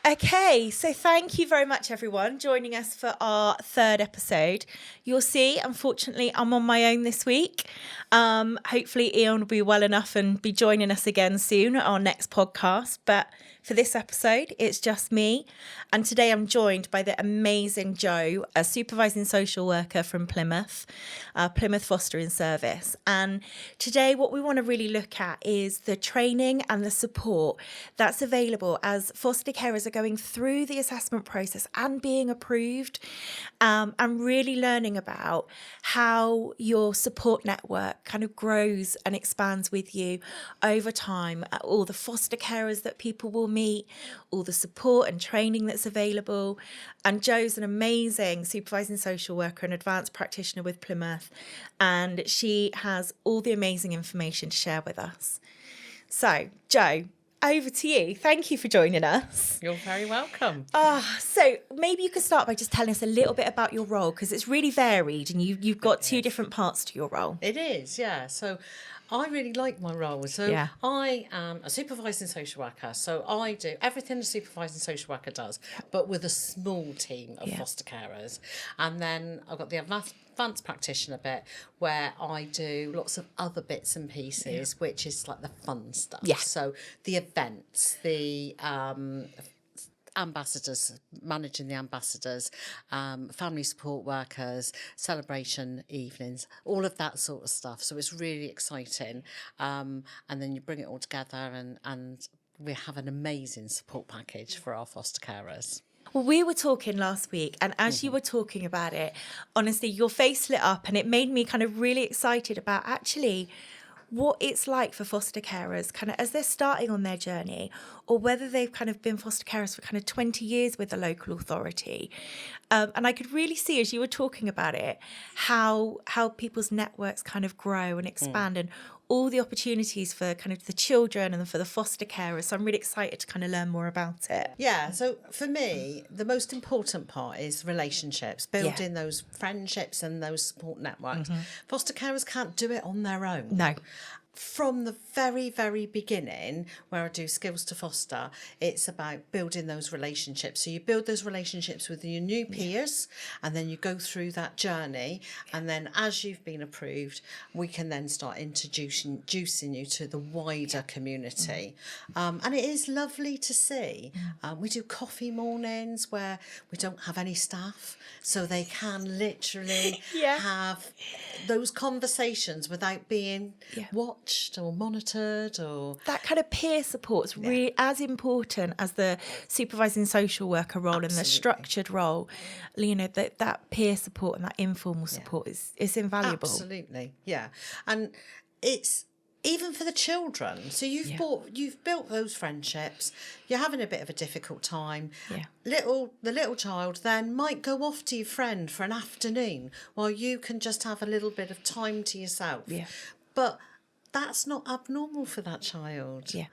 Okay, so thank you very much, everyone, joining us for our third episode. You'll see, unfortunately, I'm on my own this week. Hopefully, Ian will be well enough and be joining us again soon at our next podcast. But for this episode, it's just me. And today I'm joined by the amazing Jo, a supervising social worker from Plymouth, Plymouth Fostering Service. And today what we want to really look at is the training and the support that's available as foster carers are going through the assessment process and being approved, and really learning about how your support network kind of grows and expands with you over time, all the foster carers that people will meet, all the support and training that's available. And Jo's an amazing supervising social worker and advanced practitioner with Plymouth, and she has all the amazing information to share with us. So, Jo, over to you. Thank you for joining us. You're very welcome. So maybe you could start by just telling us a little bit about your role, because it's really varied and you've got two different parts to your role. It is, yeah. So I really like my role. So I am a supervising social worker. So I do everything a supervising social worker does, but with a small team of foster carers. And then I've got the advanced practitioner bit where I do lots of other bits and pieces, which is like the fun stuff. Yeah. So the events, the ambassadors, managing the ambassadors, family support workers, celebration evenings, all of that sort of stuff. So it's really exciting. And then you bring it all together and we have an amazing support package for our foster carers. Well, we were talking last week, and as you were talking about it, honestly, your face lit up and it made me kind of really excited about actually what it's like for foster carers kind of as they're starting on their journey, or whether they've kind of been foster carers for kind of 20 years with the local authority. And I could really see, as you were talking about it, how people's networks kind of grow and expand, and all the opportunities for kind of the children and for the foster carers. So I'm really excited to kind of learn more about it. Yeah, so for me, the most important part is relationships, building those friendships and those support networks. Foster carers can't do it on their own. No. From the very, very beginning, where I do skills to foster, it's about building those relationships. So you build those relationships with your new peers, and then you go through that journey. And then as you've been approved, we can then start introducing you to the wider community. And it is lovely to see. We do coffee mornings where we don't have any staff, so they can literally have those conversations without being watched or monitored. Or that kind of peer support is really as important as the supervising social worker role. Absolutely. And the structured role. You know, that peer support and that informal support is invaluable. Absolutely, yeah. And it's even for the children. So you've built those friendships. You're having a bit of a difficult time. Yeah. The little child then might go off to your friend for an afternoon while you can just have a little bit of time to yourself. Yeah. But that's not abnormal for that child. Yeah.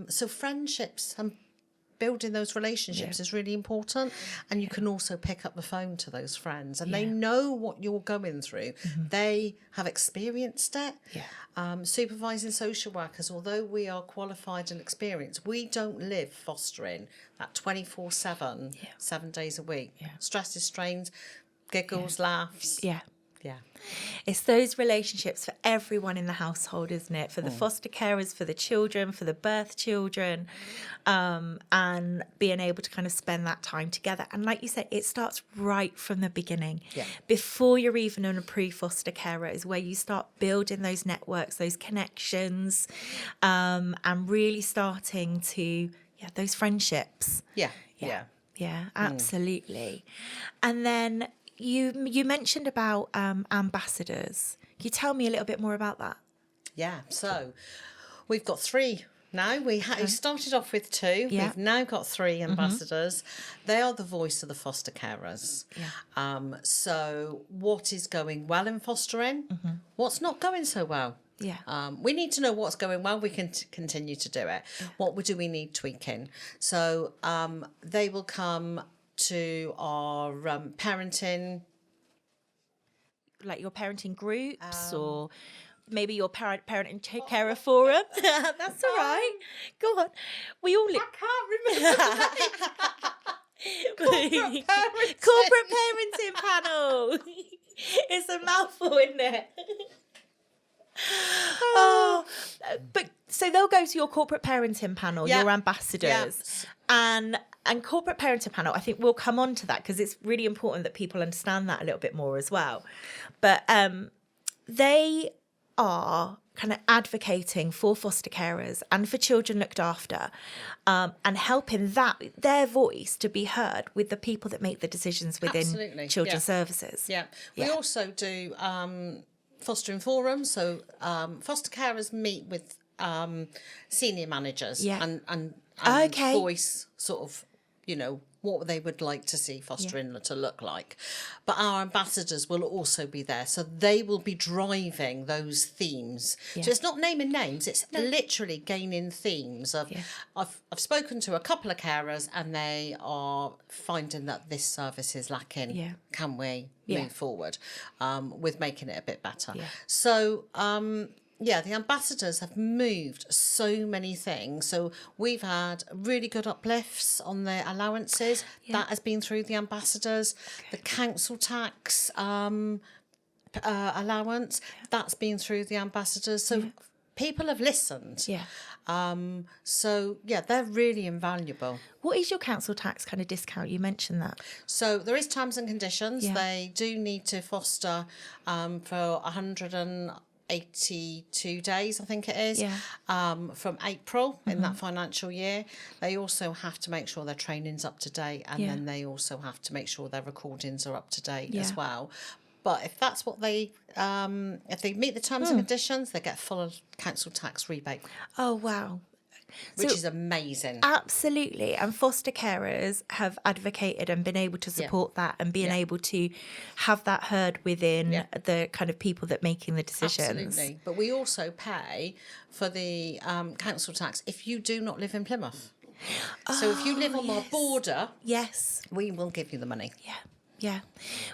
So friendships and building those relationships is really important. And you can also pick up the phone to those friends, and they know what you're going through. They have experienced it. Yeah. Supervising social workers, although we are qualified and experienced, we don't live fostering that 24/7, 7 days a week. Yeah. Stresses, strains, giggles, laughs. Yeah. Yeah. It's those relationships for everyone in the household, isn't it? For the foster carers, for the children, for the birth children, and being able to kind of spend that time together. And like you said, it starts right from the beginning. Yeah. Before you're even an approved foster carer is where you start building those networks, those connections, and really starting to, those friendships. Yeah. Yeah, absolutely. And then you mentioned about ambassadors. Can you tell me a little bit more about that? Yeah, so we've got 3 now. We started off with 2. Yeah. We've now got 3 ambassadors. They are the voice of the foster carers. Yeah. So what is going well in fostering? What's not going so well? Yeah. We need to know what's going well. We can continue to do it. Yeah. What do we need tweaking? So they will come to our parenting, like your parenting groups, or maybe your parent and carer forum. That's all right. Go on. We all I can't remember. Corporate parenting panel. It's a mouthful, isn't it? Oh, but so they'll go to your corporate parenting panel, your ambassadors, and corporate parenting panel. I think we'll come on to that because it's really important that people understand that a little bit more as well. But they are kind of advocating for foster carers and for children looked after, and helping their voice to be heard with the people that make the decisions within children's services. Yeah, we also do fostering forums. So foster carers meet with senior managers and voice sort of, what they would like to see fostering to look like. But our ambassadors will also be there. So they will be driving those themes. Yeah. So it's not naming names, it's literally gaining themes of, I've spoken to a couple of carers and they are finding that this service is lacking. Yeah. Can we move forward with making it a bit better? Yeah. So, the ambassadors have moved so many things. So we've had really good uplifts on their allowances. Yeah. That has been through the ambassadors. Okay. The council tax allowance, that's been through the ambassadors. So people have listened. Yeah. They're really invaluable. What is your council tax kind of discount? You mentioned that. So there is terms and conditions. Yeah. They do need to foster for 182 days, I think it is, from April in that financial year. They also have to make sure their training's up to date, and then they also have to make sure their recordings are up to date as well. But if that's what they, if they meet the terms and conditions, they get full council tax rebate. Oh, wow. Which is amazing. Absolutely. And foster carers have advocated and been able to support that and being able to have that heard within the kind of people that making the decisions. Absolutely. But we also pay for the council tax if you do not live in Plymouth. So if you live on our border, we will give you the money. Yeah. Yeah,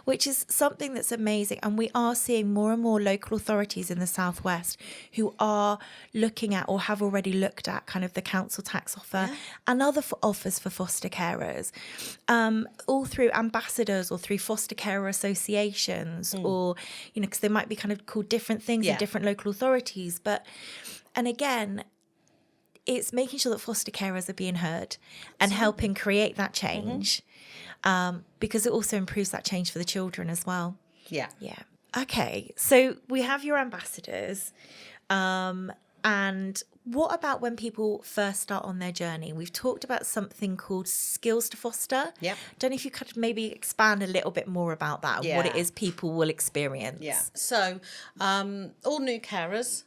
which is something that's amazing. And we are seeing more and more local authorities in the southwest who are looking at or have already looked at kind of the council tax offer and other offers for foster carers, all through ambassadors or through foster carer associations or, because they might be kind of called different things in different local authorities. And again, it's making sure that foster carers are being heard and helping create that change. Because it also improves that change for the children as well. Yeah. Yeah. Okay. So we have your ambassadors. And what about when people first start on their journey? We've talked about something called skills to foster. Yeah. Don't know if you could maybe expand a little bit more about that and what it is people will experience. Yeah. So all new carers,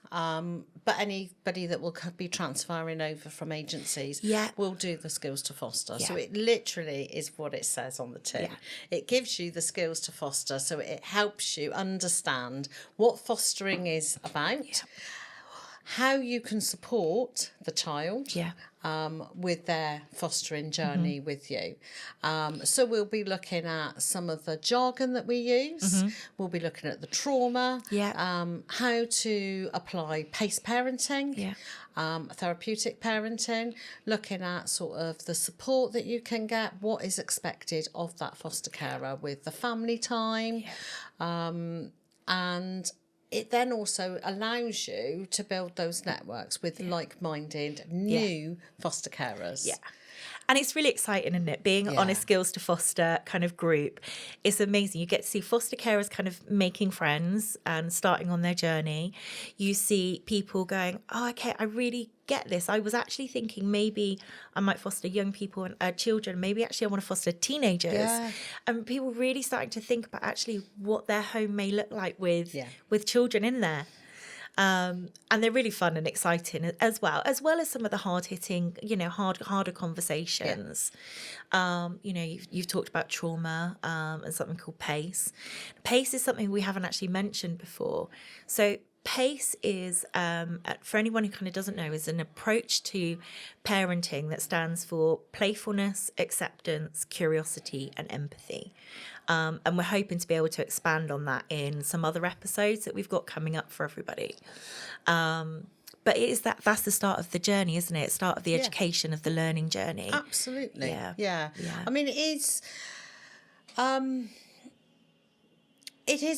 but anybody that will be transferring over from agencies will do the skills to foster. Yeah. So it literally is what it says on the tin. Yeah. It gives you the skills to foster, so it helps you understand what fostering is about, how you can support the child with their fostering journey with you. So we'll be looking at some of the jargon that we use. We'll be looking at the trauma, how to apply PACE parenting, therapeutic parenting, looking at sort of the support that you can get, what is expected of that foster carer with the family time, and it then also allows you to build those networks with like-minded new foster carers. Yeah. And it's really exciting, isn't it? Being on a skills to foster kind of group. It's amazing. You get to see foster carers kind of making friends and starting on their journey. You see people going, oh, okay, I really get this. I was actually thinking maybe I might foster young people and children. Maybe actually I want to foster teenagers. Yeah. And people really starting to think about actually what their home may look like with children in there. And they're really fun and exciting as well as some of the hard-hitting, harder conversations. You've talked about trauma and something called PACE. PACE is something we haven't actually mentioned before. So PACE is, for anyone who kind of doesn't know, is an approach to parenting that stands for playfulness, acceptance, curiosity, and empathy. And we're hoping to be able to expand on that in some other episodes that we've got coming up for everybody. But it is that's the start of the journey, isn't it? Start of the education, of the learning journey. Absolutely. Yeah. I mean, it is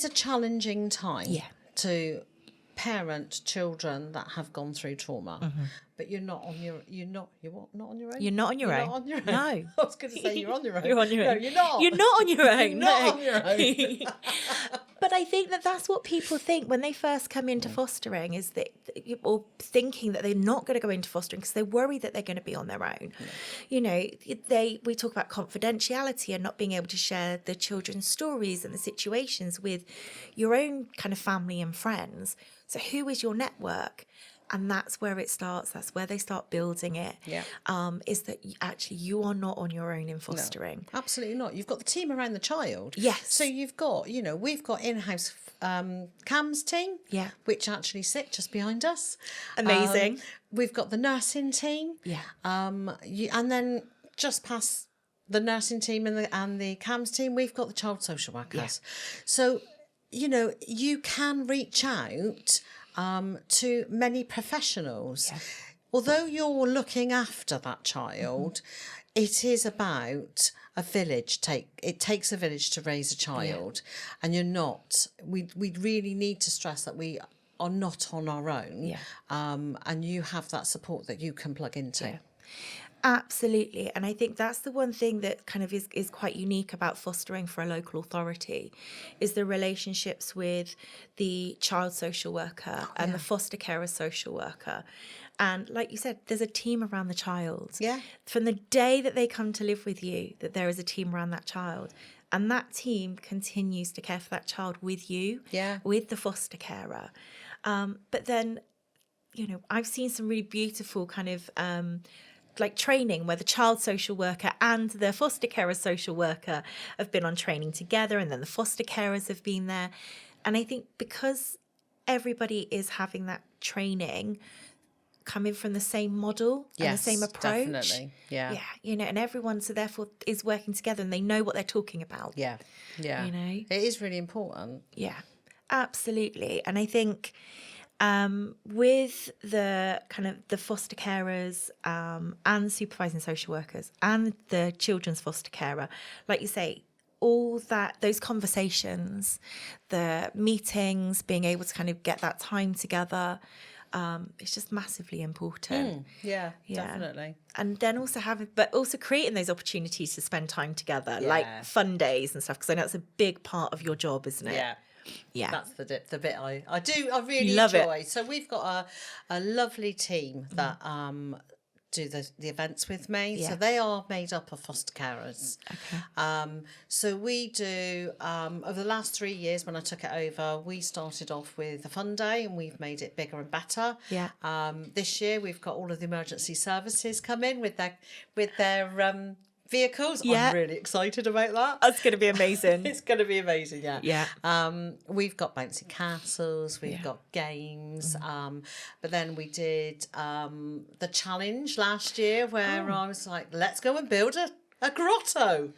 a challenging time to parent children that have gone through trauma. But you're not on your own. You're not on your own. Not on your own. No. I was going to say you're on your own. You're on your own. No, you're not. You're not on your own. You're not on your own. But I think that's what people think when they first come into fostering, is that, or thinking that they're not going to go into fostering because they're worried that they're going to be on their own. You know, we talk about confidentiality and not being able to share the children's stories and the situations with your own kind of family and friends. So who is your network? And that's where it starts. That's where they start building it. Yeah. Is that you are not on your own in fostering. No, absolutely not. You've got the team around the child. Yes. So you've got, we've got in-house CAMS team. Yeah. Which actually sit just behind us. Amazing. We've got the nursing team. Yeah. And then just past the nursing team and the CAMS team, we've got the child social workers. Yeah. So, you can reach out to many professionals. Yeah. Although you're looking after that child, it is about a village. It takes a village to raise a child, and you're not. We really need to stress that we are not on our own. Yeah. And you have that support that you can plug into. Yeah. Absolutely. And I think that's the one thing that kind of is quite unique about fostering for a local authority, is the relationships with the child social worker and the foster carer social worker. And like you said, there's a team around the child. Yeah. From the day that they come to live with you, that there is a team around that child. And that team continues to care for that child with you, with the foster carer. But then, I've seen some really beautiful kind of like training where the child social worker and the foster carer social worker have been on training together, and then the foster carers have been there. And I think because everybody is having that training coming from the same model and the same approach. Definitely. Yeah. Yeah. And everyone so therefore is working together and they know what they're talking about. Yeah. Yeah. It is really important. Yeah. Absolutely. And I think with the kind of the foster carers and supervising social workers and the children's foster carer, like you say, all those conversations, the meetings, being able to kind of get that time together, it's just massively important. Yeah, definitely. And then also also creating those opportunities to spend time together, like fun days and stuff, because I know it's a big part of your job, isn't it? Yeah. That's the bit I really love enjoy. it. So we've got a lovely team that do the events with me. Yeah. So they are made up of foster carers. Okay. So we do over the last 3 years when I took it over, we started off with a fun day and we've made it bigger and better. Yeah. This year we've got all of the emergency services come in with their vehicles. Yeah. I'm really excited about that. That's going to be amazing. It's going to be amazing, Yeah. We've got bouncy castles, we've got games, but then we did the challenge last year where I was like, let's go and build a grotto.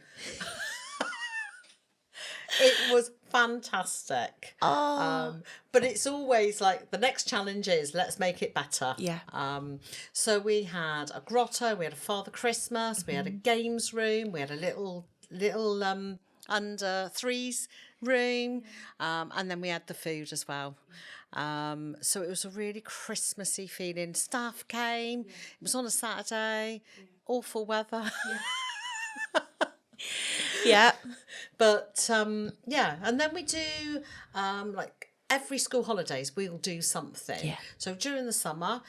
It was fantastic. But it's always like the next challenge is let's make it better. Yeah. So we had a grotto, we had a Father Christmas, we had a games room, we had a little under threes room, and then we had the food as well. So it was a really Christmassy feeling. Staff came. It was on a Saturday. Awful weather. Yeah. But and then we do like every school holidays we'll do something. Yeah. So during the summer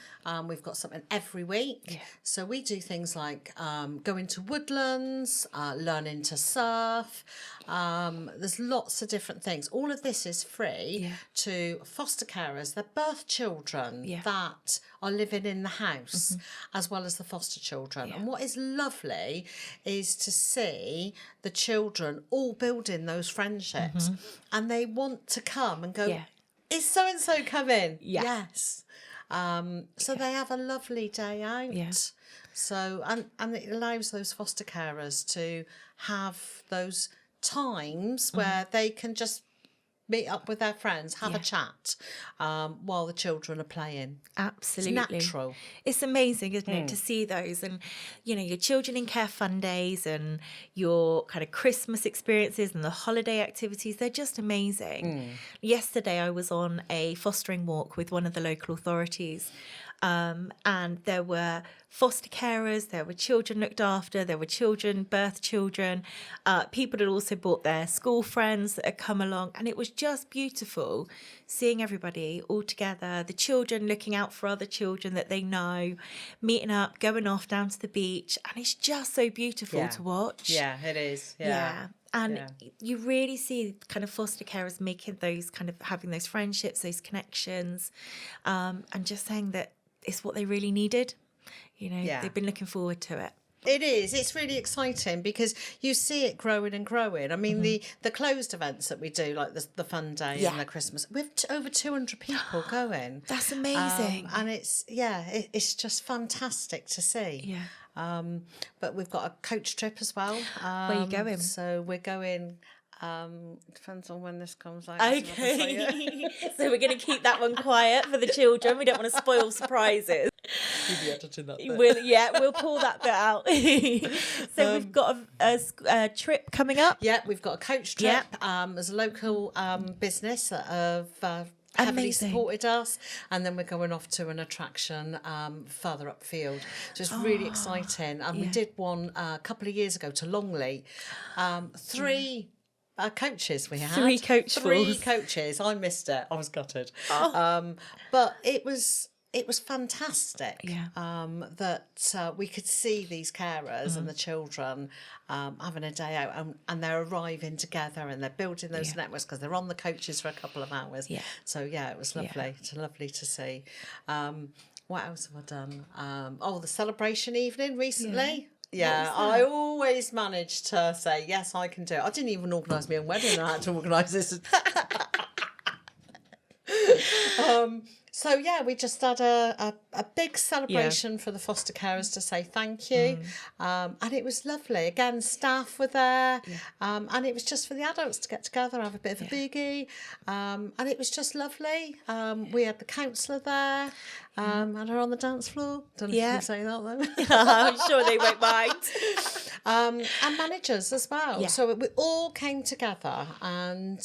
we've got something every week. Yeah. So we do things like going to woodlands, learning to surf. There's lots of different things. All of this is free to foster carers, their birth children that are living in the house, as well as the foster children. And what is lovely is to see the children all building those friendships, and they want to come and go, is so-and-so coming? Yeah. Yes. So they have a lovely day out. Yeah. So, and it allows those foster carers to have those times where they can just meet up with their friends, have a chat while the children are playing. Absolutely. It's natural. It's amazing, isn't it, to see those, and your children in care fun days and your kind of Christmas experiences and the holiday activities. They're just amazing. Yesterday I was on a fostering walk with one of the local authorities, and there were foster carers, there were children looked after, there were children, birth children, people had also brought their school friends that had come along, and it was just beautiful seeing everybody all together, the children looking out for other children that they know, meeting up, going off down to the beach, and it's just so beautiful to watch. Yeah, it is. Yeah. And you really see kind of foster carers making those kind of having those friendships, those connections, and just saying that it's what they really needed. They've been looking forward to it. It is. It's really exciting because you see it growing and growing. I mean, the closed events that we do, like the fun day and the Christmas, we have over 200 people going. That's amazing. And it's just fantastic to see. Yeah. But we've got a coach trip as well. Where are you going? So we're going. Depends on when this comes out. Okay. So we're going to keep that one quiet for the children. We don't want to spoil surprises. You'll be editing that bit. We'll pull that bit out. So we've got a trip coming up. Yeah, we've got a coach trip. As a local business that have heavily supported us, and then we're going off to an attraction further upfield. So it's really exciting. And we did one a couple of years ago to Longley. Three coaches we had. Three Three coaches. I missed it. I was gutted. But it was fantastic that we could see these carers and the children having a day out, and they're arriving together and they're building those networks because they're on the coaches for a couple of hours. So it was lovely. It's lovely to see. What else have I done? The celebration evening recently. Yeah, I always manage to say, yes, I can do it. I didn't even organise my own wedding. I had to organise this. So we just had a big celebration for the foster carers to say thank you, and it was lovely. Again, staff were there, and it was just for the adults to get together, have a bit of a boogie, and it was just lovely. We had the counsellor there, and her on the dance floor. Don't know if you can say that though. I'm sure they won't mind. And managers as well. So we all came together, and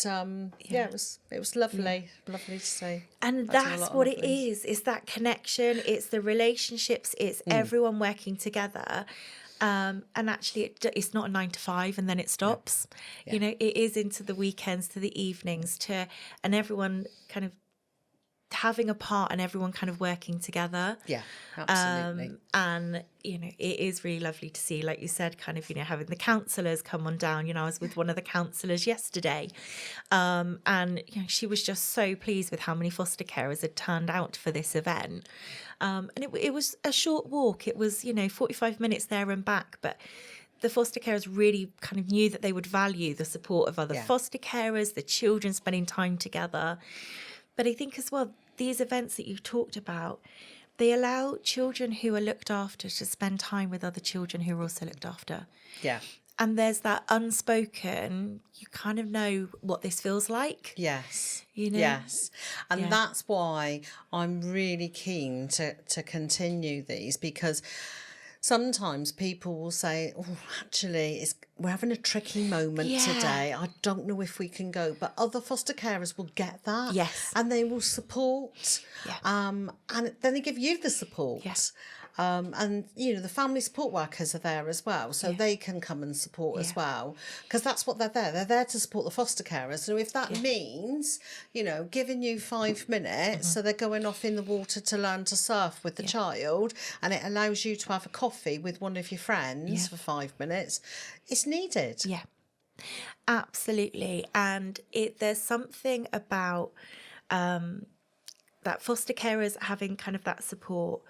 it was lovely, lovely to see. And that's what it is. It's that connection. It's the relationships. It's everyone working together. And actually, it's not a 9 to 5 and then it stops. It is into the weekends, to the evenings, and everyone kind of having a part and everyone kind of working together. Yeah, absolutely. And it is really lovely to see, like you said, kind of having the counsellors come on down. I was with one of the counsellors yesterday, and she was just so pleased with how many foster carers had turned out for this event. And it was a short walk. It was 45 minutes there and back, but the foster carers really kind of knew that they would value the support of other foster carers, the children spending time together. But I think as well, these events that you've talked about, they allow children who are looked after to spend time with other children who are also looked after. Yeah. And there's that unspoken, you kind of know what this feels like. Yes. Yes. And that's why I'm really keen to continue these, because sometimes people will say, actually, we're having a tricky moment today. I don't know if we can go. But other foster carers will get that. Yes. And they will support. Yeah. And then they give you the support. Yes. And, the family support workers are there as well. So they can come and support as well. Because that's what they're there. They're there to support the foster carers. So if that means, giving you 5 minutes, so they're going off in the water to learn to surf with the child, and it allows you to have a coffee with one of your friends for 5 minutes, it's needed. Yeah, absolutely. And there's something about that foster carers having kind of that support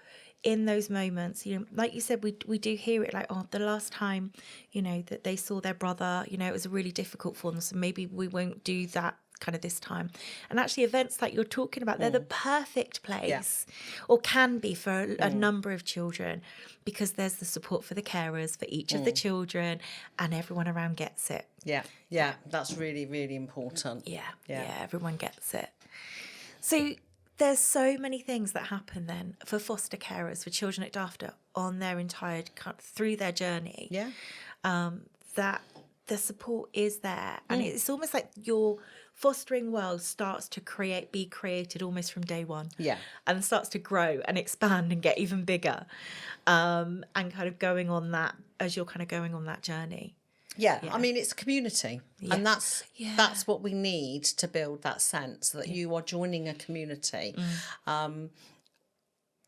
in those moments. Like you said, we do hear it like, the last time, that they saw their brother, it was really difficult for them. So maybe we won't do that kind of this time. And actually events like you're talking about, they're the perfect place or can be for a number of children, because there's the support for the carers, for each of the children, and everyone around gets it. Yeah, that's really, really important. Yeah, everyone gets it. So there's so many things that happen then for foster carers, for children looked after on their entire, through their journey. That the support is there, and it's almost like your fostering world starts to be created almost from day one. And starts to grow and expand and get even bigger, and kind of going on that as you're kind of going on that journey. I mean, it's a community, and that's what we need to build that sense that you are joining a community.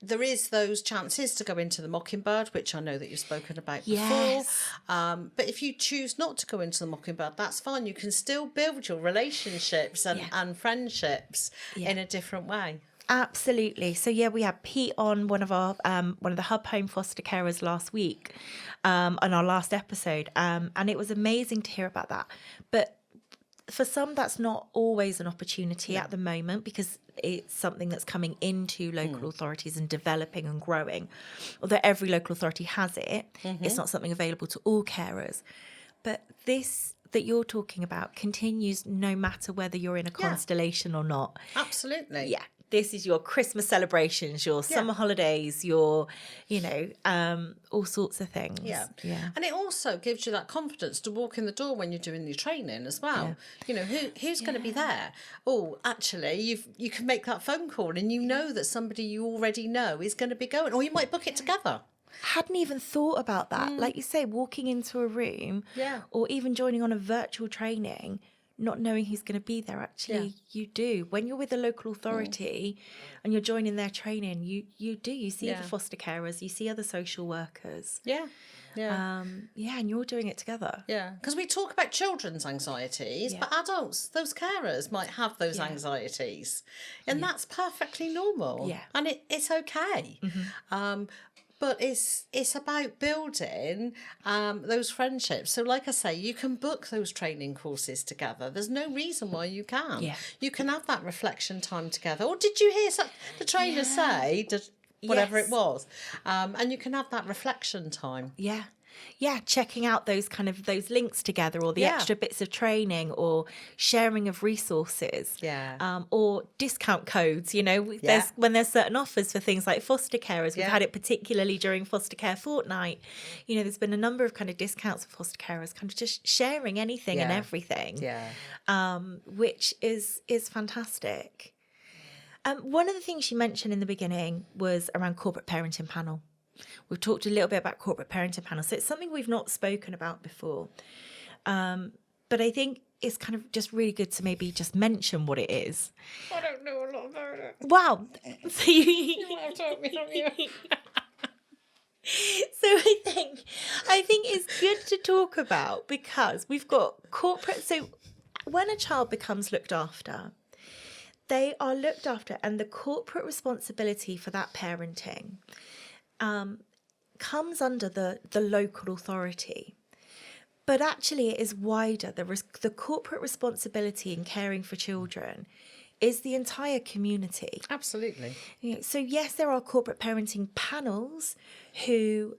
There is those chances to go into the Mockingbird, which I know that you've spoken about before. But if you choose not to go into the Mockingbird, that's fine. You can still build your relationships and friendships in a different way. Absolutely. So we had Pete on, one of the hub home foster carers last week, on our last episode, and it was amazing to hear about that. But for some, that's not always an opportunity at the moment, because it's something that's coming into local authorities and developing and growing. Although every local authority has it, it's not something available to all carers. But this that you're talking about continues no matter whether you're in a constellation or not. Absolutely. Yeah. This is your Christmas celebrations, your summer holidays, your, all sorts of things. Yeah. And it also gives you that confidence to walk in the door when you're doing your training as well. You know, who's going to be there? Oh, actually, you can make that phone call, and you know that somebody you already know is going to be going, or you might book it together. Hadn't even thought about that. Like you say, walking into a room or even joining on a virtual training, not knowing who's going to be there. Actually, you do. When you're with a local authority and you're joining their training, you see the foster carers, you see other social workers. And you're doing it together. Because we talk about children's anxieties, but adults, those carers might have those anxieties, and that's perfectly normal. And it's okay. But it's about building those friendships. So like I say, you can book those training courses together. There's no reason why you can't. You can have that reflection time together. Or did you hear the trainer say, whatever it was? And you can have that reflection time. Checking out those links together, or the extra bits of training, or sharing of resources, or discount codes. When there's certain offers for things like foster carers. We've had it particularly during Foster Care Fortnight. There's been a number of kind of discounts for foster carers, kind of just sharing anything and everything, which is fantastic. One of the things you mentioned in the beginning was around corporate parenting panel. We've talked a little bit about corporate parenting panels, so it's something we've not spoken about before. But I think it's kind of just really good to maybe just mention what it is. I don't know a lot about it. Wow. So I think it's good to talk about, because we've got corporate. So when a child becomes looked after, they are looked after, and the corporate responsibility for that parenting comes under the local authority. But actually it is wider. The corporate responsibility in caring for children is the entire community. Absolutely. So yes, there are corporate parenting panels who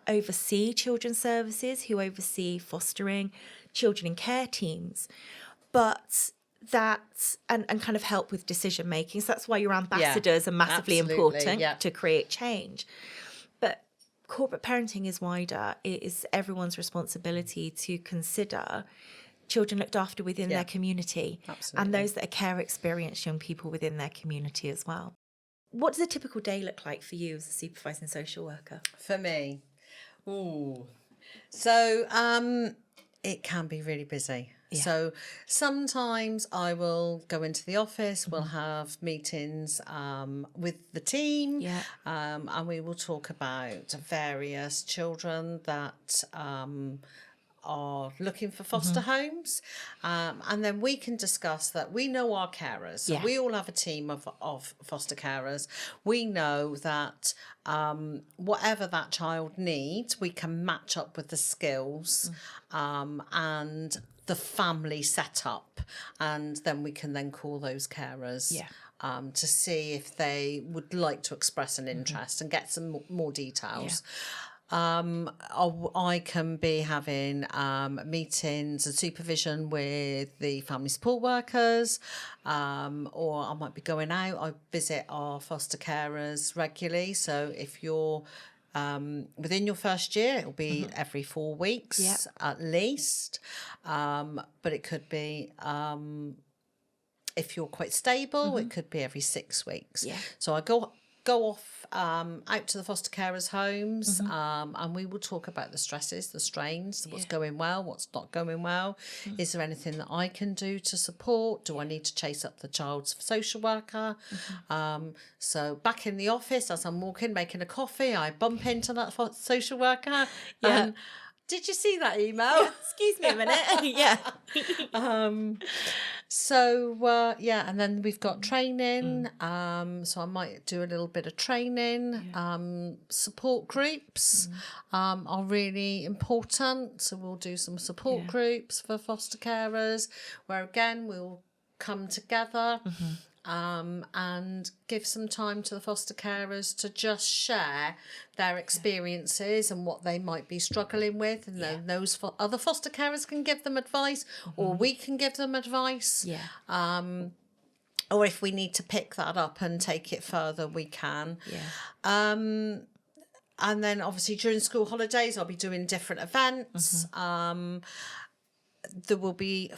oversee children's services, who oversee fostering, children in care teams, but that and kind of help with decision making. So that's why your ambassadors are massively important to create change. But corporate parenting is wider. It is everyone's responsibility to consider children looked after within their community, and those that are care experienced young people within their community as well. What does a typical day look like for you as a supervising social worker? For me, so it can be really busy. So sometimes I will go into the office, we'll have meetings with the team, and we will talk about various children that are looking for foster homes, and then we can discuss that. We know our carers, so we all have a team of foster carers. We know that whatever that child needs, we can match up with the skills and the family setup, and then we can then call those carers to see if they would like to express an interest and get some more details. I can be having meetings and supervision with the family support workers, or I might be going out. I visit our foster carers regularly. So if you're within your first year, it'll be every 4 weeks at least. But it could be if you're quite stable, it could be every 6 weeks. So I go off out to the foster carers' homes, and we will talk about the stresses, the strains, what's going well, what's not going well. Is there anything that I can do to support? Do I need to chase up the child's social worker? So back in the office, as I'm walking, making a coffee, I bump into that social worker. Did you see that email? Excuse me a minute. So and then we've got training. So I might do a little bit of training. Support groups are really important. So we'll do some support groups for foster carers, where again we'll come together and give some time to the foster carers to just share their experiences and what they might be struggling with, and then those other foster carers can give them advice, or we can give them advice. Or if we need to pick that up and take it further, we can. And then obviously during school holidays, I'll be doing different events. There will be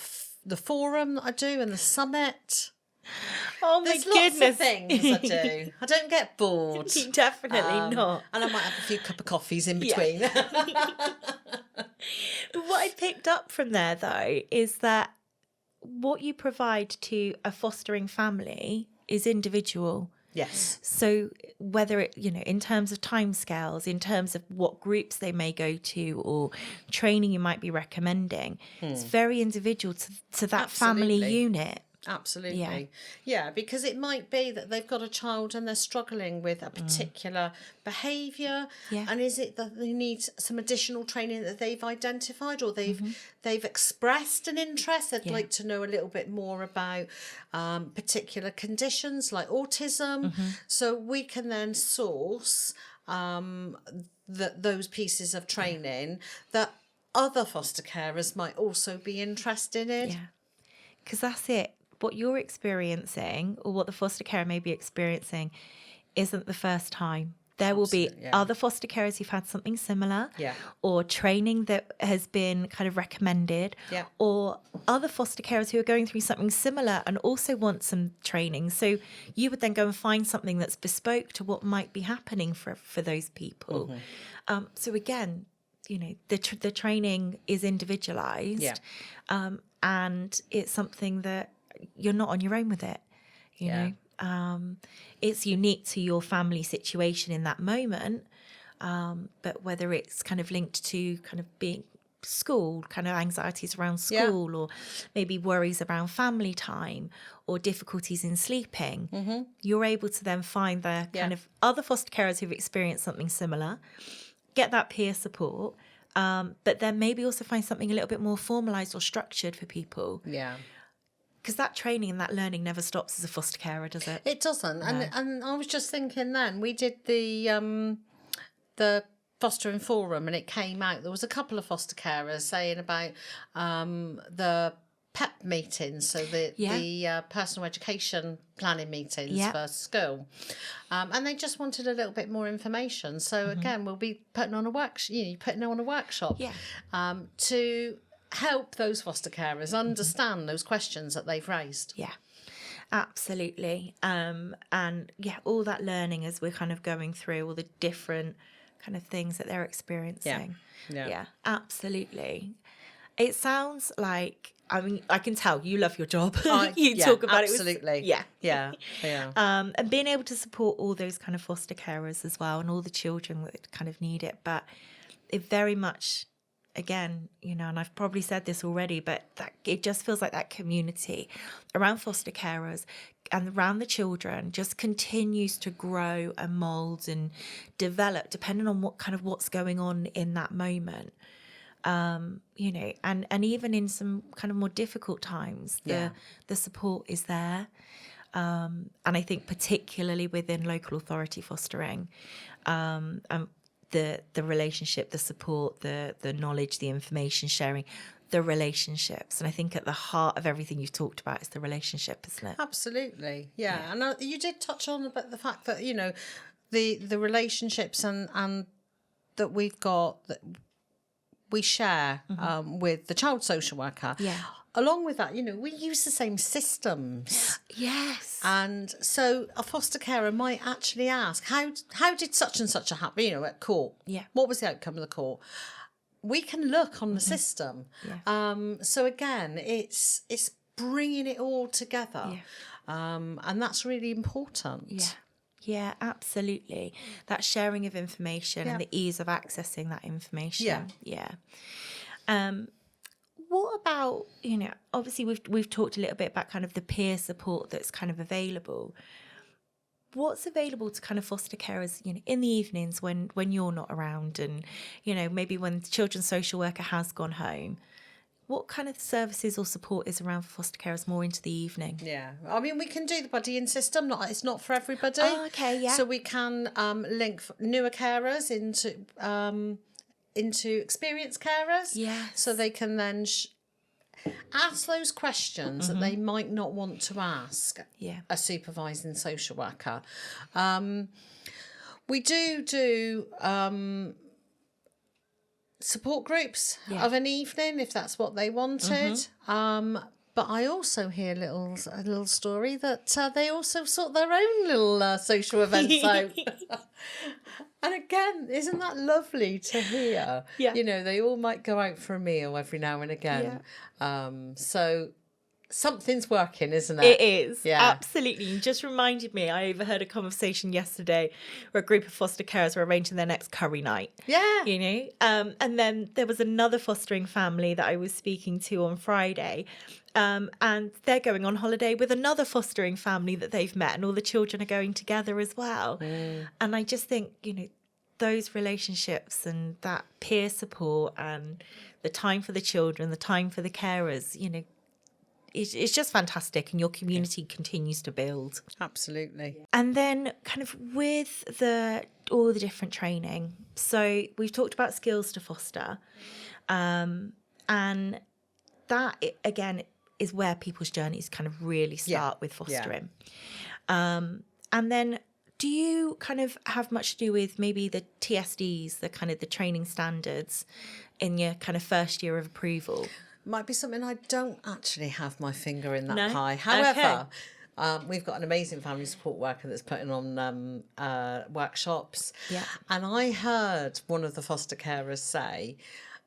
the forum that I do and the summit. Oh my There's goodness. lots of things I do. I don't get bored. Definitely not. And I might have a few cup of coffees in between. But what I picked up from there, though, is that what you provide to a fostering family is individual. Yes. So whether it, in terms of timescales, in terms of what groups they may go to or training you might be recommending, it's very individual to that family unit. Absolutely. Yeah, because it might be that they've got a child and they're struggling with a particular behaviour. And is it that they need some additional training that they've identified, or they've expressed an interest? They'd like to know a little bit more about particular conditions like autism. So we can then source those pieces of training that other foster carers might also be interested in. Because that's it. What you're experiencing, or what the foster carer may be experiencing, isn't the first time. There will be other foster carers who've had something similar, or training that has been kind of recommended, or other foster carers who are going through something similar and also want some training. So you would then go and find something that's bespoke to what might be happening for those people. So again, the training is individualized, and it's something that you're not on your own with it. You know, it's unique to your family situation in that moment. But whether it's kind of linked to kind of being school, kind of anxieties around school, or maybe worries around family time, or difficulties in sleeping, you're able to then find the kind of other foster carers who've experienced something similar, get that peer support, but then maybe also find something a little bit more formalised or structured for people. Because that training and that learning never stops as a foster carer, does it? It doesn't. No. And I was just thinking then, we did the fostering forum, and it came out, there was a couple of foster carers saying about the PEP meetings, so the personal education planning meetings for school. And they just wanted a little bit more information. So again, we'll be putting on a workshop to help those foster carers understand those questions that they've raised. Absolutely. And all that learning as we're kind of going through all the different kind of things that they're experiencing. Yeah, absolutely. It sounds like, I mean, I can tell you love your job. You talk about absolutely. it. And being able to support all those kind of foster carers as well, and all the children that kind of need it. But it very much again, and I've probably said this already, but that it just feels like that community around foster carers and around the children just continues to grow and mold and develop depending on what's going on in that moment. And even in some kind of more difficult times, the support is there. And I think particularly within local authority fostering, and the relationship, the support, the knowledge, the information sharing, the relationships. And I think at the heart of everything you've talked about is the relationship, isn't it? Absolutely. Yeah. And you did touch on about the fact that, the relationships and that we've got, that we share with the child social worker. Yeah. Along with that, we use the same systems. Yes. And so a foster carer might actually ask, how did such and such happen, at court? Yeah. What was the outcome of the court? We can look on the system. Yeah. So again, it's bringing it all together. Yeah. And that's really important. Yeah. Yeah, absolutely. That sharing of information and the ease of accessing that information. Yeah. What about, obviously we've talked a little bit about kind of the peer support that's kind of available. What's available to kind of foster carers, in the evenings when you're not around and, maybe when the children's social worker has gone home? What kind of services or support is around for foster carers more into the evening? Yeah, I mean, we can do the buddy-in system. It's not for everybody. Oh, okay, yeah. So we can link newer carers into experienced carers. Yeah. So they can then ask those questions that they might not want to ask a supervising social worker. We do support groups of an evening if that's what they wanted. But I also hear a little story that they also sort their own little social events out. And again, isn't that lovely to hear? Yeah. They all might go out for a meal every now and again. So something's working, isn't it? It is. Yeah. Absolutely. You just reminded me, I overheard a conversation yesterday where a group of foster carers were arranging their next curry night. Yeah. And then there was another fostering family that I was speaking to on Friday. And they're going on holiday with another fostering family that they've met, and all the children are going together as well. And I just think, those relationships and that peer support and the time for the children, the time for the carers, it's just fantastic, and your community continues to build. Absolutely. And then kind of with all the different training. So we've talked about skills to foster. And that, again, is where people's journeys kind of really start with fostering. And then do you kind of have much to do with maybe the TSDs, the kind of the training standards in your kind of first year of approval? Might be something I don't actually have my finger in that No? pie. However, we've got an amazing family support worker that's putting on workshops. Yeah. And I heard one of the foster carers say,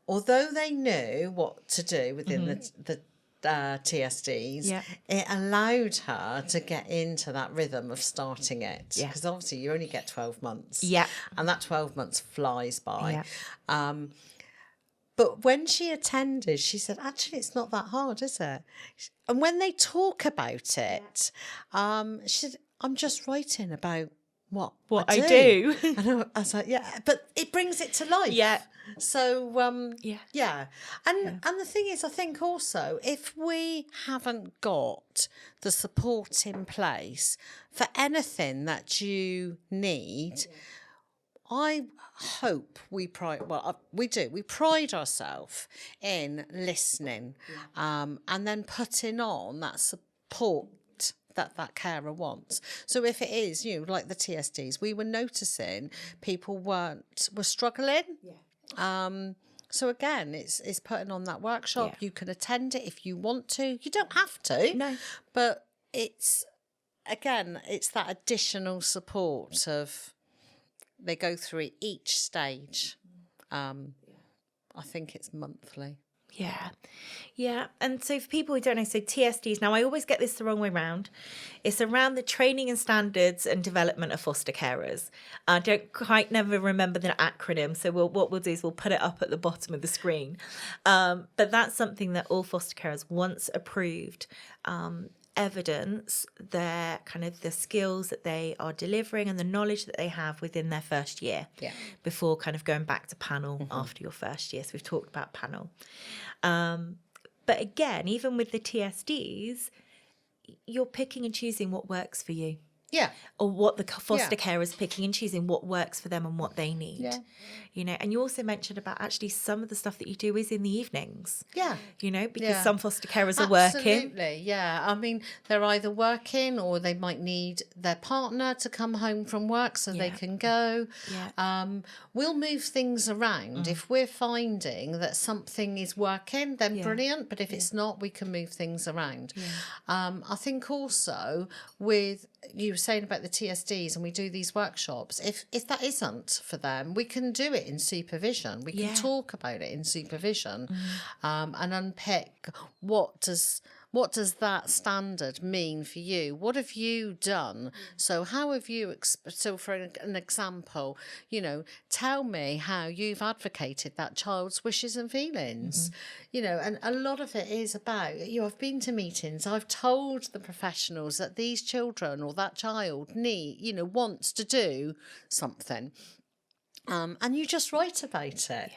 although they knew what to do within the TSDs, it allowed her to get into that rhythm of starting it. Because obviously you only get 12 months. Yeah. And that 12 months flies by. Yeah. But when she attended, she said, actually, it's not that hard, is it? And when they talk about it, she said, I'm just writing about what I do. And I was like, yeah, but it brings it to life. Yeah. So, And the thing is, I think also, if we haven't got the support in place for anything that you need, I hope we pride ourselves in listening and then putting on that support that carer wants. So if it is, like the TSDs, we were noticing people were struggling. So again, it's putting on that workshop. You can attend it if you want to. You don't have to. No. But it's that additional support of they go through each stage. I think it's monthly. Yeah. Yeah. And so for people who don't know, so TSDs, now I always get this the wrong way round. It's around the training and standards and development of foster carers. I don't quite never remember the acronym. So what we'll do is we'll put it up at the bottom of the screen. But that's something that all foster carers, once approved, evidence their kind of the skills that they are delivering and the knowledge that they have within their first year before kind of going back to panel after your first year. So we've talked about panel. But again, even with the TSDs, you're picking and choosing what works for you. Yeah. Or what the foster care is picking and choosing what works for them and what they need. Yeah. You know, and you also mentioned about actually some of the stuff that you do is in the evenings. Yeah. You know, because some foster carers are working. Absolutely, yeah. I mean, they're either working or they might need their partner to come home from work so they can go. Yeah. We'll move things around. If we're finding that something is working, then brilliant. But if it's not, we can move things around. Yeah. I think also with, you were saying about the TSDs and we do these workshops, if that isn't for them, we can do it in supervision. We can talk about it in supervision and unpick what does that standard mean for you? What have you done? So how have you, so for an example, you know, tell me how you've advocated that child's wishes and feelings. You know, and a lot of it is about, you know, I've been to meetings, I've told the professionals that these children or that child need, you know, wants to do something. And you just write about it,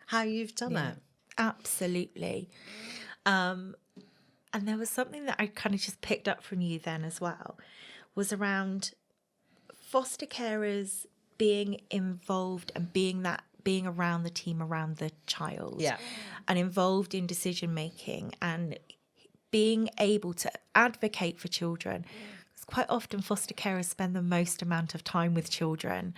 how you've done it. Absolutely. And there was something that I kind of just picked up from you then as well, was around foster carers being involved and being around the team, around the child, and involved in decision making and being able to advocate for children. Because quite often foster carers spend the most amount of time with children,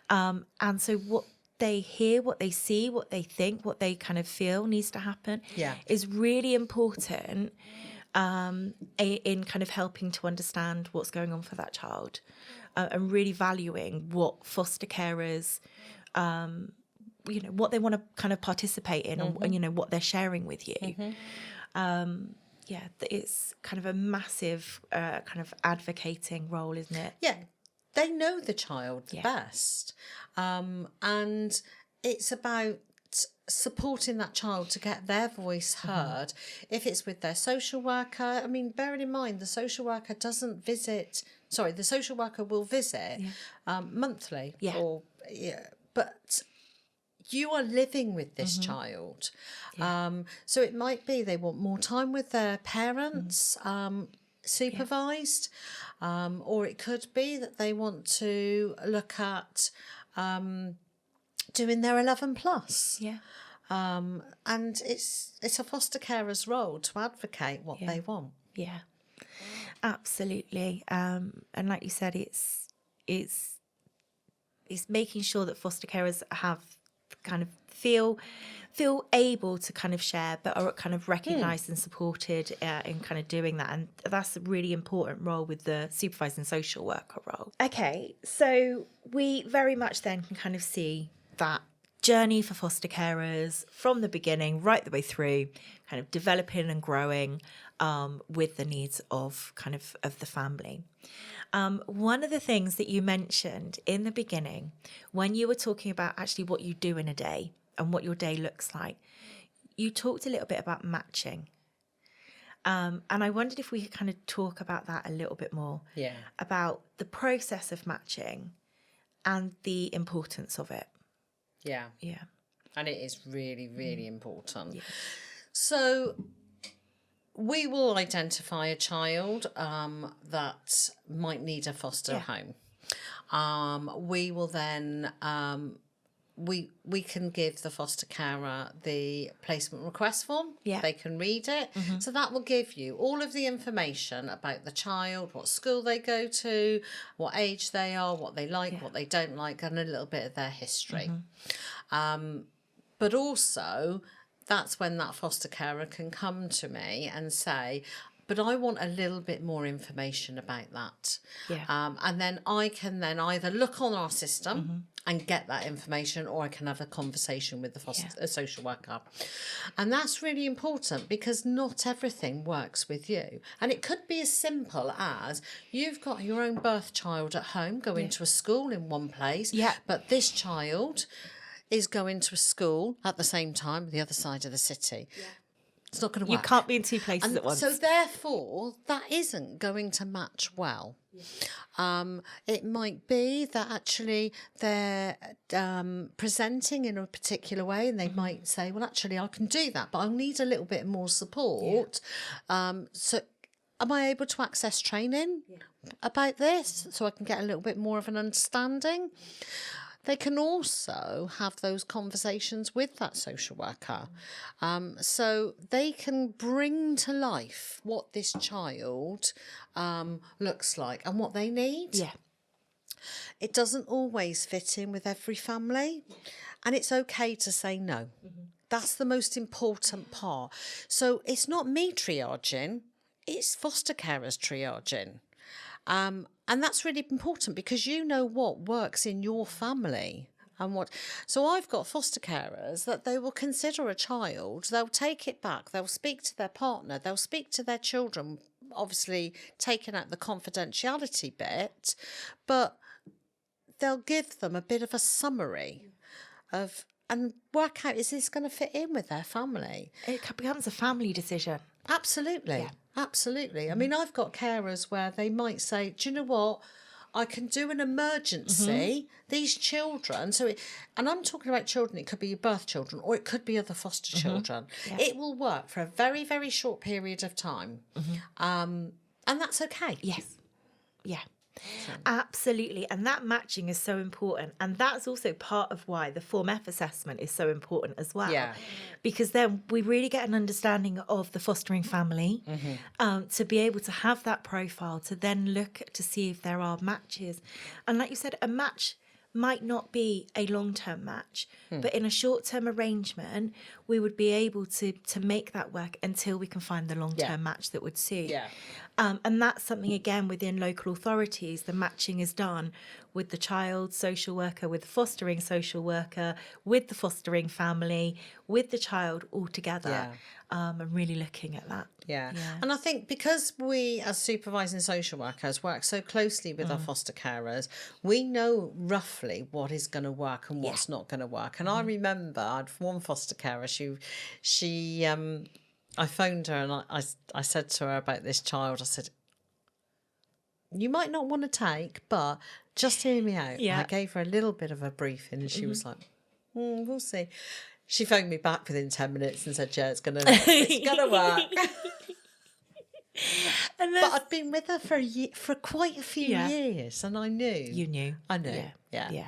and so what they hear, what they see, what they think, what they kind of feel needs to happen is really important in kind of helping to understand what's going on for that child, and really valuing what foster carers, you know, what they want to kind of participate in and, you know, what they're sharing with you. It's kind of a massive kind of advocating role, isn't it? Yeah, they know the child the best. And it's about supporting that child to get their voice heard. If it's with their social worker, I mean, bearing in mind, the social worker will visit monthly. But you are living with this child. So it might be they want more time with their parents, supervised, or it could be that they want to look at doing their 11 plus. And it's a foster carer's role to advocate what they want. Yeah, absolutely. And like you said, it's making sure that foster carers have kind of feel able to kind of share, but are kind of recognised and supported in kind of doing that. And that's a really important role with the supervising social worker role. Okay, so we very much then can kind of see that journey for foster carers from the beginning right the way through, kind of developing and growing with the needs of kind of the family. One of the things that you mentioned in the beginning when you were talking about actually what you do in a day and what your day looks like, you talked a little bit about matching. And I wondered if we could kind of talk about that a little bit more. About the process of matching and the importance of it. Yeah. And it is really, really important. So we will identify a child that might need a foster home. We will then we can give the foster carer the placement request form. They can read it. So that will give you all of the information about the child, what school they go to, what age they are, what they like, what they don't like, and a little bit of their history. But also, that's when that foster carer can come to me and say, but I want a little bit more information about that. And then I can then either look on our system and get that information, or I can have a conversation with a social worker. And that's really important because not everything works with you. And it could be as simple as you've got your own birth child at home going to a school in one place, but this child is going to a school at the same time the other side of the city. It's not going to work. You can't be in two places at once. So therefore, that isn't going to match well. It might be that actually they're presenting in a particular way, and they might say, well, actually, I can do that, but I'll need a little bit more support. So am I able to access training about this so I can get a little bit more of an understanding? They can also have those conversations with that social worker. So they can bring to life what this child looks like and what they need. Yeah. It doesn't always fit in with every family, and it's okay to say no. That's the most important part. So it's not me triaging, it's foster carers triaging. And that's really important because you know what works in your family and what. So I've got foster carers that they will consider a child, they'll take it back, they'll speak to their partner, they'll speak to their children, obviously taking out the confidentiality bit, but they'll give them a bit of a summary of and work out, is this going to fit in with their family? It becomes a family decision. Absolutely. Yeah. Absolutely. I mean, I've got carers where they might say, do you know what? I can do an emergency. These children, and I'm talking about children, it could be your birth children or it could be other foster children. Yeah. It will work for a very, very short period of time. And that's okay. Yes. Yeah. Absolutely. And that matching is so important. And that's also part of why the Form F assessment is so important as well. Yeah. Because then we really get an understanding of the fostering family, to be able to have that profile, to then look to see if there are matches. And like you said, a match might not be a long-term match, but in a short-term arrangement, we would be able to make that work until we can find the long-term match that would suit. Yeah. And that's something, again, within local authorities, the matching is done with the child social worker, with the fostering social worker, with the fostering family, with the child all together, and really looking at that. Yeah. And I think because we, as supervising social workers, work so closely with our foster carers, we know roughly what is going to work and what's not going to work. And I remember I had one foster carer, she I phoned her and I said to her about this child, I said, you might not want to take, but just hear me out. I gave her a little bit of a briefing and she was like, we'll see. She phoned me back within 10 minutes and said, yeah, it's gonna work. But I'd been with her for quite a few years, and I knew. You knew. I knew. Yeah.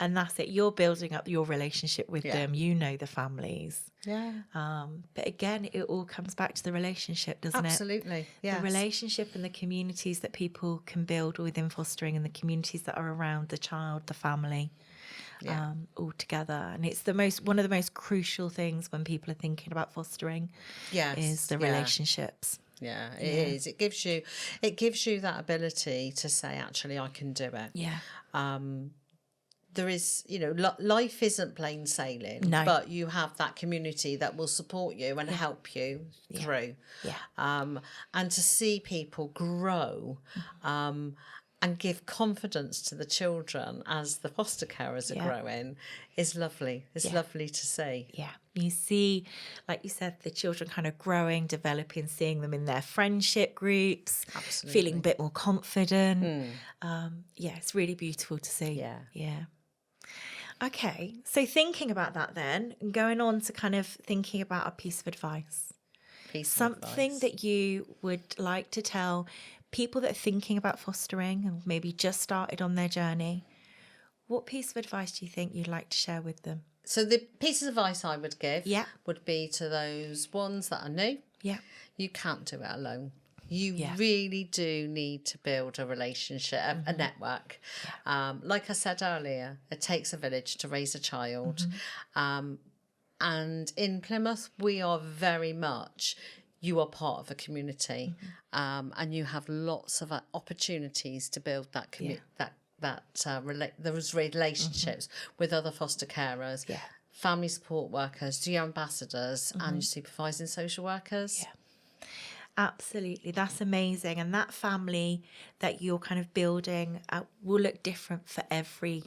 And that's it. You're building up your relationship with them. You know the families. Yeah. But again, it all comes back to the relationship, doesn't it? Absolutely. Yeah. The relationship and the communities that people can build within fostering, and the communities that are around the child, the family. All together. And it's one of the most crucial things when people are thinking about fostering is the relationships. Yeah, it is. It gives you that ability to say, actually, I can do it. Yeah. There is, life isn't plain sailing, but you have that community that will support you and help you through. Yeah. And to see people grow, and give confidence to the children as the foster carers are growing is lovely. It's lovely to see. Yeah. You see, like you said, the children kind of growing, developing, seeing them in their friendship groups, feeling a bit more confident. It's really beautiful to see. Yeah. Okay. So thinking about that then, and going on to kind of thinking about a piece of advice. Something that you would like to tell people that are thinking about fostering and maybe just started on their journey. What piece of advice do you think you'd like to share with them? So the piece of advice I would give would be to those ones that are new. Yeah. You can't do it alone. You really do need to build a relationship, a network. Like I said earlier, it takes a village to raise a child. And in Plymouth, we are very much... You are part of a community, and you have lots of opportunities to build that those relationships with other foster carers, family support workers, to your ambassadors, and your supervising social workers. Yeah. Absolutely, that's amazing. And that family that you're kind of building will look different for every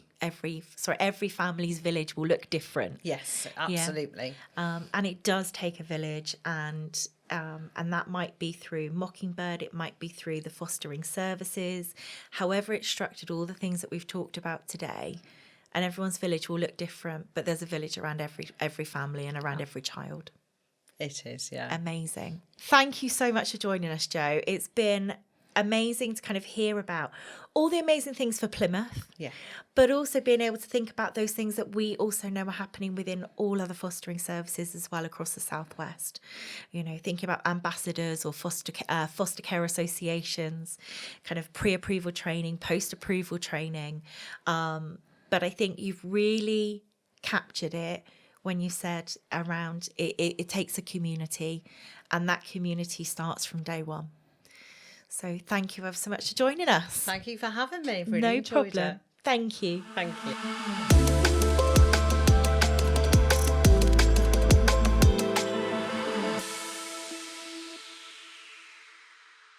family's village will look different. Yes, absolutely. And it does take a village, and that might be through Mockingbird, it might be through the fostering services, however it's structured, all the things that we've talked about today. And everyone's village will look different, but there's a village around every family and around every child. It is, yeah. Amazing. Thank you so much for joining us, Jo. It's been amazing to kind of hear about all the amazing things for Plymouth, but also being able to think about those things that we also know are happening within all other fostering services as well across the Southwest. You know, thinking about ambassadors or foster care associations, kind of pre-approval training, post-approval training. But I think you've really captured it when you said around it takes a community, and that community starts from day one. So thank you ever so much for joining us. Thank you for having me. Really no enjoyed problem. it. Thank you. Thank you.